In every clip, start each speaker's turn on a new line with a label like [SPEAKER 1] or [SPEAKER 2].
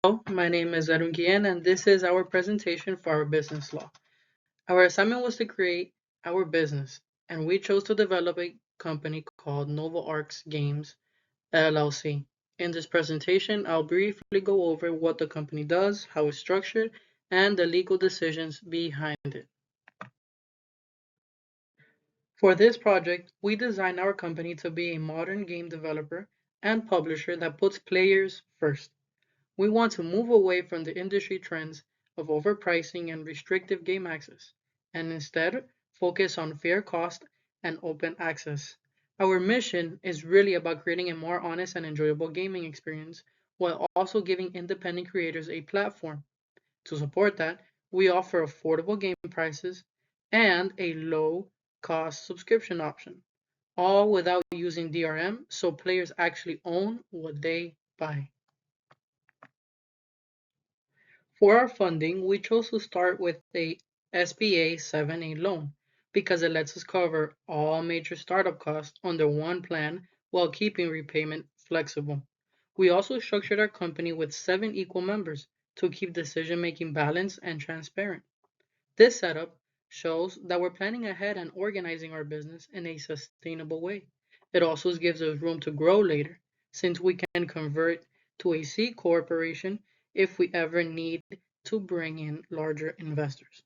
[SPEAKER 1] My name is Arun Guillen, and this is our presentation for our business law. Our assignment was to create our business, and we chose to develop a company called NovaArc Games LLC. In this presentation, I'll briefly go over what the company does, how it's structured, and the legal decisions behind it. For this project, we designed our company to be a modern game developer and publisher that puts players first. We want to move away from the industry trends of overpricing and restrictive game access, and instead focus on fair cost and open access. Our mission is really about creating a more honest and enjoyable gaming experience while also giving independent creators a platform. To support that, we offer affordable game prices and a low cost subscription option, all without using DRM so players actually own what they buy. For our funding, we chose to start with a SBA 7(a) loan because it lets us cover all major startup costs under one plan while keeping repayment flexible. We also structured our company with 7 equal members to keep decision-making balanced and transparent. This setup shows that we're planning ahead and organizing our business in a sustainable way. It also gives us room to grow later, since we can convert to a C corporation if we ever need to bring in larger investors.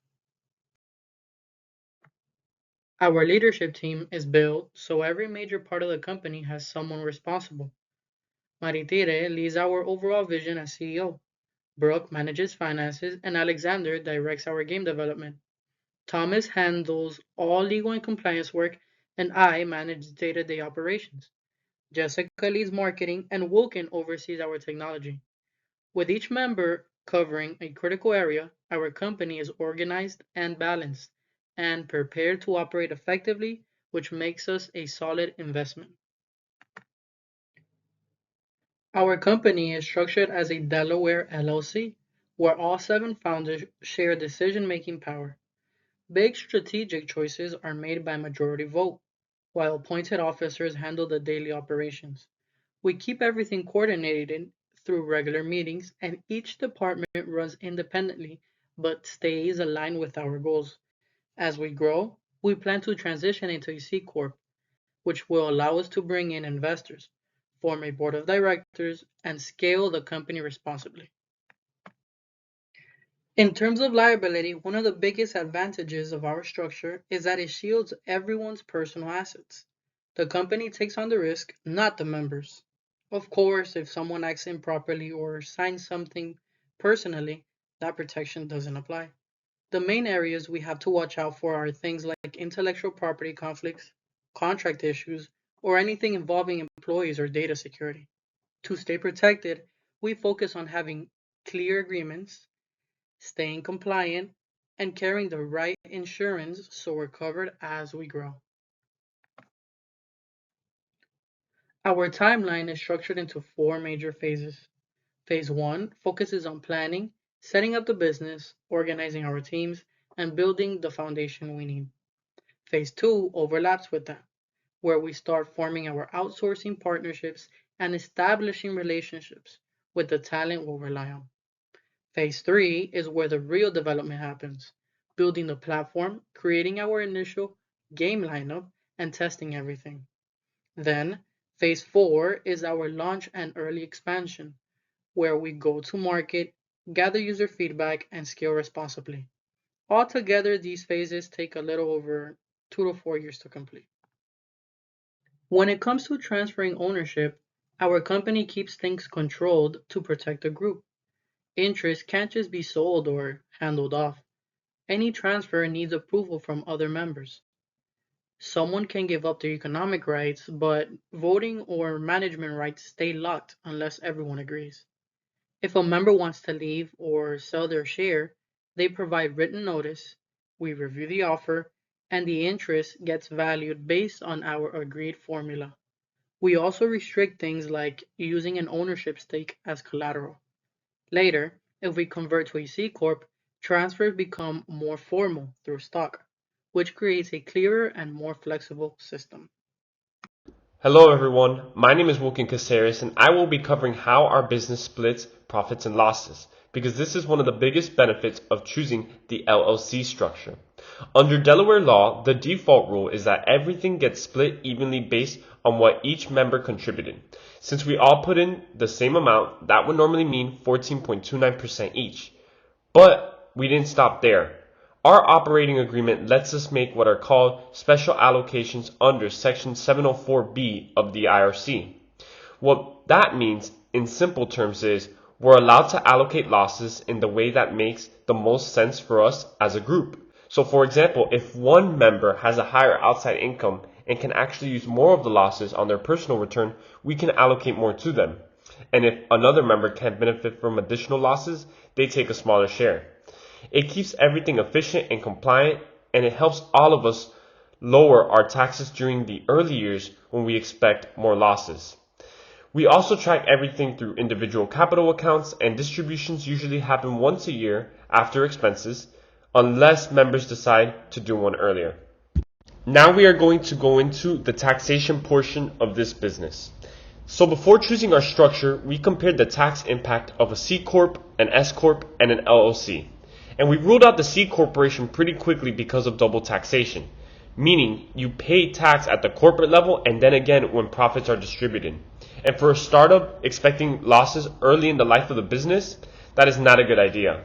[SPEAKER 1] Our leadership team is built so every major part of the company has someone responsible. Maritire leads our overall vision as CEO. Brooke manages finances, and Alexander directs our game development. Thomas handles all legal and compliance work, and I manage day-to-day operations. Jessica leads marketing, and Wilkin oversees our technology. With each member covering a critical area, our company is organized and balanced and prepared to operate effectively, which makes us a solid investment. Our company is structured as a Delaware LLC, where all 7 founders share decision-making power. Big strategic choices are made by majority vote, while appointed officers handle the daily operations. We keep everything coordinated through regular meetings, and each department runs independently but stays aligned with our goals. As we grow, we plan to transition into a C Corp, which will allow us to bring in investors, form a board of directors, and scale the company responsibly. In terms of liability, one of the biggest advantages of our structure is that it shields everyone's personal assets. The company takes on the risk, not the members. Of course, if someone acts improperly or signs something personally, that protection doesn't apply. The main areas we have to watch out for are things like intellectual property conflicts, contract issues, or anything involving employees or data security. To stay protected, we focus on having clear agreements, staying compliant, and carrying the right insurance so we're covered as we grow. Our timeline is structured into 4 major phases. Phase 1 focuses on planning, setting up the business, organizing our teams, and building the foundation we need. Phase 2 overlaps with that, where we start forming our outsourcing partnerships and establishing relationships with the talent we'll rely on. Phase 3 is where the real development happens, building the platform, creating our initial game lineup, and testing everything. Then, Phase 4 is our launch and early expansion, where we go to market, gather user feedback, and scale responsibly. Altogether, these phases take a little over 2 to 4 years to complete. When it comes to transferring ownership, our company keeps things controlled to protect the group. Interest can't just be sold or handled off. Any transfer needs approval from other members. Someone can give up their economic rights, but voting or management rights stay locked unless everyone agrees. If a member wants to leave or sell their share, they provide written notice, we review the offer, and the interest gets valued based on our agreed formula. We also restrict things like using an ownership stake as collateral. Later, if we convert to a C Corp, transfers become more formal through stock, which creates a clearer and more flexible system.
[SPEAKER 2] Hello everyone, my name is Wilkin Caceres and I will be covering how our business splits profits and losses because this is one of the biggest benefits of choosing the LLC structure. Under Delaware law, the default rule is that everything gets split evenly based on what each member contributed. Since we all put in the same amount, that would normally mean 14.29% each. But we didn't stop there. Our operating agreement lets us make what are called special allocations under Section 704B of the IRC. What that means in simple terms is we're allowed to allocate losses in the way that makes the most sense for us as a group. So for example, if one member has a higher outside income and can actually use more of the losses on their personal return, we can allocate more to them. And if another member can benefit from additional losses, they take a smaller share. It keeps everything efficient and compliant, and it helps all of us lower our taxes during the early years when we expect more losses. We also track everything through individual capital accounts, and distributions usually happen once a year after expenses, unless members decide to do one earlier. Now we are going to go into the taxation portion of this business. So before choosing our structure, we compared the tax impact of a C Corp, an S Corp, and an LLC. And we ruled out the C corporation pretty quickly because of double taxation, meaning you pay tax at the corporate level and then again when profits are distributed. And for a startup expecting losses early in the life of the business, that is not a good idea.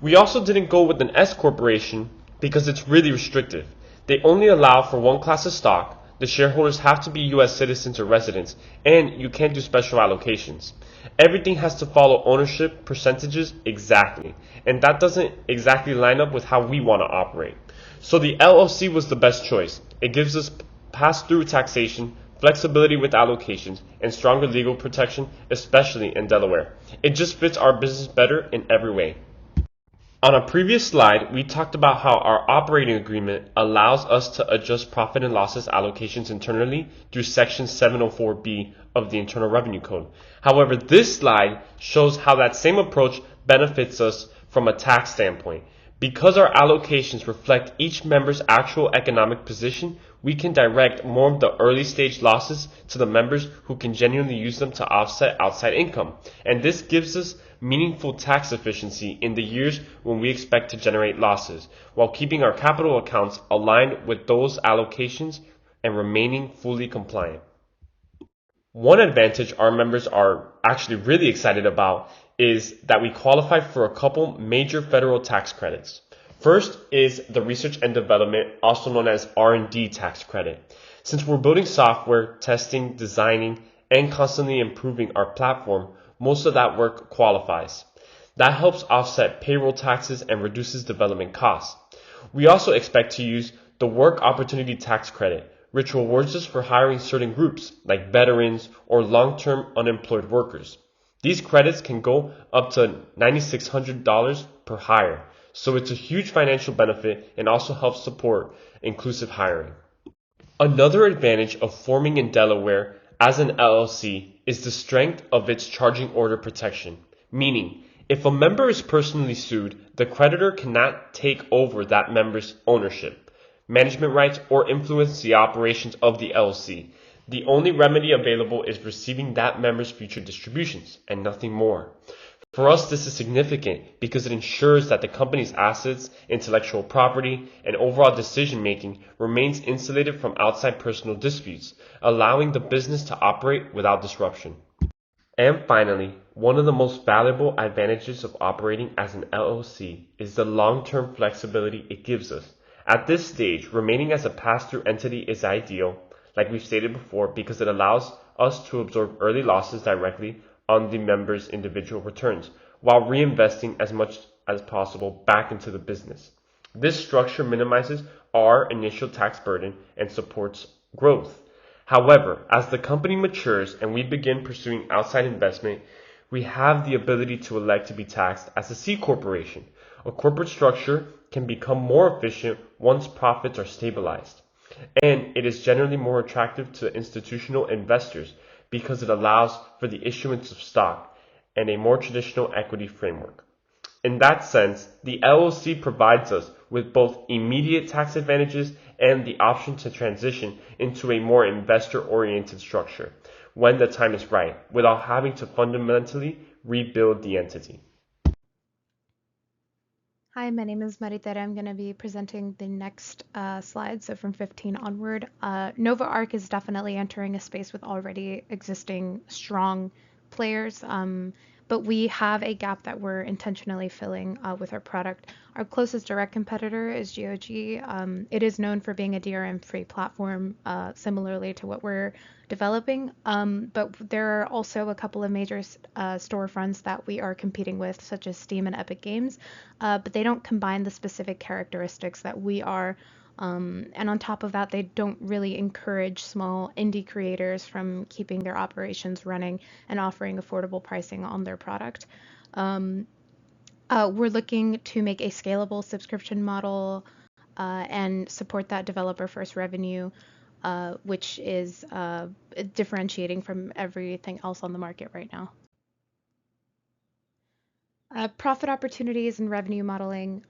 [SPEAKER 2] We also didn't go with an S corporation because it's really restrictive. They only allow for one class of stock, the shareholders have to be US citizens or residents, and you can't do special allocations. Everything has to follow ownership percentages exactly, and that doesn't exactly line up with how we want to operate. So the LLC was the best choice. It gives us pass-through taxation, flexibility with allocations, and stronger legal protection, especially in Delaware. It just fits our business better in every way. On a previous slide, we talked about how our operating agreement allows us to adjust profit and losses allocations internally through Section 704B of the Internal Revenue Code. However, this slide shows how that same approach benefits us from a tax standpoint. Because our allocations reflect each member's actual economic position, we can direct more of the early stage losses to the members who can genuinely use them to offset outside income. And this gives us meaningful tax efficiency in the years when we expect to generate losses, while keeping our capital accounts aligned with those allocations and remaining fully compliant. One advantage our members are actually really excited about is that we qualify for a couple major federal tax credits. First is the research and development, also known as R&D tax credit. Since we're building software, testing, designing, and constantly improving our platform, most of that work qualifies. That helps offset payroll taxes and reduces development costs. We also expect to use the Work Opportunity Tax Credit, which rewards us for hiring certain groups like veterans or long-term unemployed workers. These credits can go up to $9,600 per hire, so it's a huge financial benefit and also helps support inclusive hiring. Another advantage of forming in Delaware as an LLC is the strength of its charging order protection, meaning if a member is personally sued, the creditor cannot take over that member's ownership, management rights, or influence the operations of the LLC. The only remedy available is receiving that member's future distributions and nothing more. For us, this is significant because it ensures that the company's assets, intellectual property, and overall decision making remains insulated from outside personal disputes, allowing the business to operate without disruption. And finally, one of the most valuable advantages of operating as an LLC is the long-term flexibility it gives us. At this stage, remaining as a pass-through entity is ideal, like we've stated before, because it allows us to absorb early losses directly on the members' individual returns, while reinvesting as much as possible back into the business. This structure minimizes our initial tax burden and supports growth. However, as the company matures and we begin pursuing outside investment, we have the ability to elect to be taxed as a C corporation. A corporate structure can become more efficient once profits are stabilized, and it is generally more attractive to institutional investors because it allows for the issuance of stock and a more traditional equity framework. In that sense, the LLC provides us with both immediate tax advantages and the option to transition into a more investor-oriented structure when the time is right, without having to fundamentally rebuild the entity.
[SPEAKER 3] Hi, my name is Maritera. I'm going to be presenting the next slide, so from 15 onward. NovaArc is definitely entering a space with already existing strong players, but we have a gap that we're intentionally filling with our product. Our closest direct competitor is GOG. It is known for being a DRM-free platform, similarly to what we're developing, but there are also a couple of major storefronts that we are competing with, such as Steam and Epic Games, but they don't combine the specific characteristics that we are. And on top of that, they don't really encourage small indie creators from keeping their operations running and offering affordable pricing on their product. We're looking to make a scalable subscription model and support that developer first revenue, which is differentiating from everything else on the market right now. Profit opportunities and revenue modeling.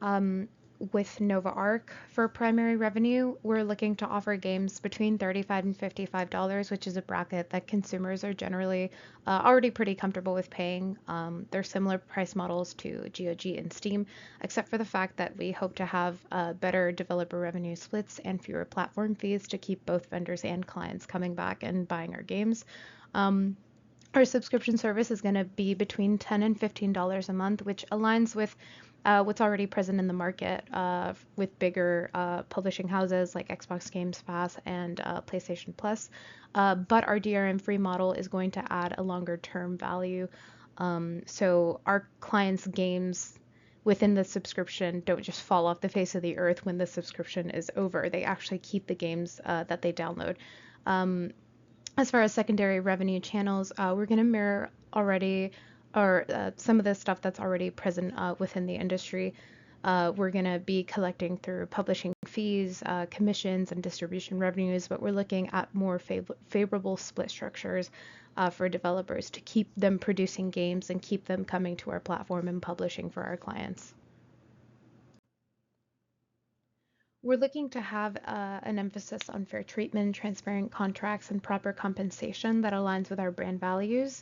[SPEAKER 3] With NovaArc for primary revenue, we're looking to offer games between $35 and $55, which is a bracket that consumers are generally already pretty comfortable with paying. They're similar price models to GOG and Steam, except for the fact that we hope to have better developer revenue splits and fewer platform fees to keep both vendors and clients coming back and buying our games. Our subscription service is going to be between $10 and $15 a month, which aligns with what's already present in the market with bigger publishing houses like Xbox Games Pass and PlayStation Plus. But our DRM-free model is going to add a longer-term value. So our clients' games within the subscription don't just fall off the face of the earth when the subscription is over. They actually keep the games that they download. As far as secondary revenue channels, we're going to mirror already or some of the stuff that's already present within the industry. We're going to be collecting through publishing fees, commissions, and distribution revenues, but we're looking at more favorable split structures for developers to keep them producing games and keep them coming to our platform and publishing for our clients. We're looking to have an emphasis on fair treatment, transparent contracts, and proper compensation that aligns with our brand values.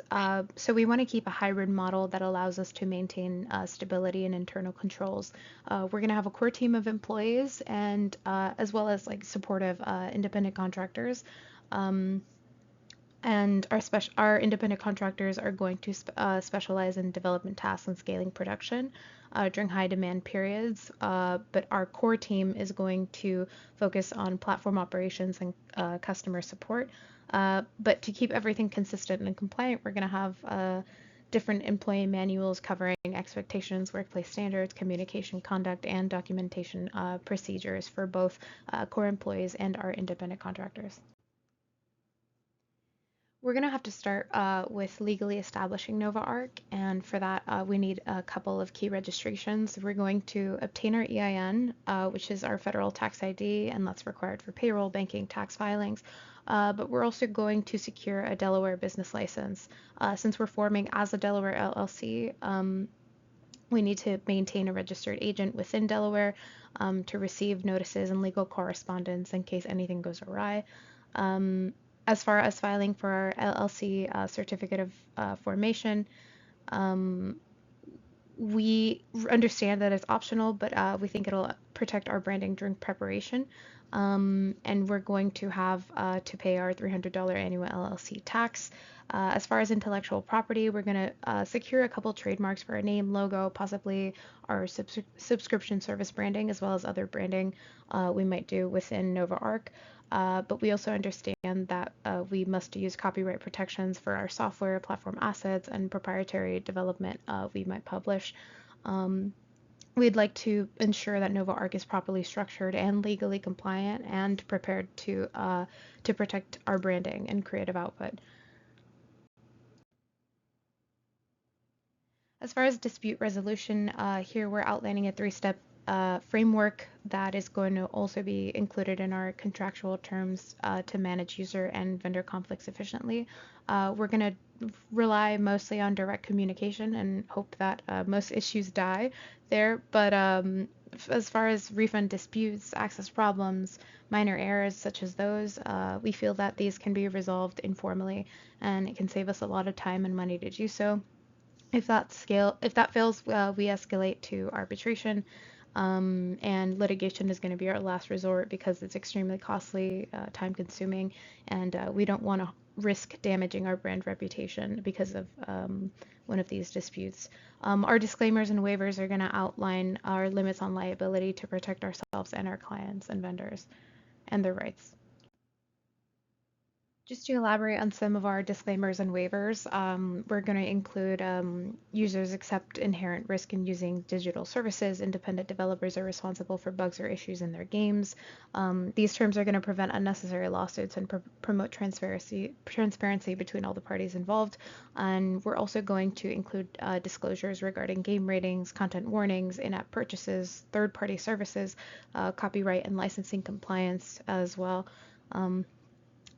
[SPEAKER 3] So we want to keep a hybrid model that allows us to maintain stability and internal controls. We're going to have a core team of employees and as well as like supportive independent contractors. And our independent contractors are going to specialize in development tasks and scaling production during high demand periods. But our core team is going to focus on platform operations and customer support. But to keep everything consistent and compliant, we're going to have different employee manuals covering expectations, workplace standards, communication conduct, and documentation procedures for both core employees and our independent contractors. We're going to have to start with legally establishing NovaArc, and for that we need a couple of key registrations. We're going to obtain our EIN, which is our federal tax ID, and that's required for payroll, banking, tax filings. But we're also going to secure a Delaware business license. Since we're forming as a Delaware LLC, we need to maintain a registered agent within Delaware to receive notices and legal correspondence in case anything goes awry. As far as filing for our LLC certificate of formation, we understand that it's optional, but we think it'll protect our branding during preparation. And we're going to have to pay our $300 annual LLC tax. As far as intellectual property, we're going to secure a couple trademarks for our name, logo, possibly our subscription service branding, as well as other branding we might do within NovaArc. But we also understand that we must use copyright protections for our software, platform assets, and proprietary development we might publish. We'd like to ensure that NovaArc is properly structured and legally compliant and prepared to protect our branding and creative output. As far as dispute resolution, here we're outlining a three-step framework that is going to also be included in our contractual terms to manage user and vendor conflicts efficiently. We're going to rely mostly on direct communication and hope that most issues die there, but as far as refund disputes, access problems, minor errors such as those, we feel that these can be resolved informally, and it can save us a lot of time and money to do so. If that fails, we escalate to arbitration, and litigation is going to be our last resort because it's extremely costly, time consuming, and we don't want to risk damaging our brand reputation because of one of these disputes. Our disclaimers and waivers are going to outline our limits on liability to protect ourselves and our clients and vendors and their rights. Just to elaborate on some of our disclaimers and waivers, we're going to include users accept inherent risk in using digital services. Independent developers are responsible for bugs or issues in their games. These terms are going to prevent unnecessary lawsuits and promote transparency between all the parties involved. And we're also going to include disclosures regarding game ratings, content warnings, in-app purchases, third-party services, copyright and licensing compliance as well.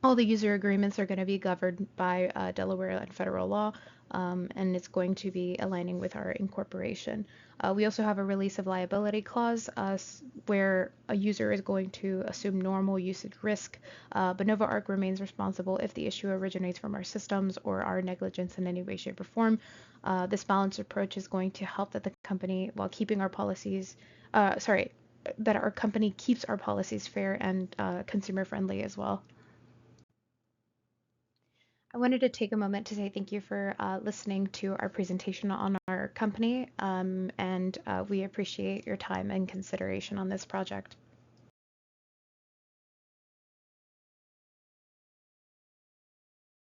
[SPEAKER 3] All the user agreements are going to be governed by Delaware and federal law, and it's going to be aligning with our incorporation. We also have a release of liability clause where a user is going to assume normal usage risk, but NovaArc remains responsible if the issue originates from our systems or our negligence in any way, shape, or form. This balanced approach is going to help that the company, while keeping our policies, that our company keeps our policies fair and consumer friendly as well. I wanted to take a moment to say thank you for listening to our presentation on our company, and we appreciate your time and consideration on this project.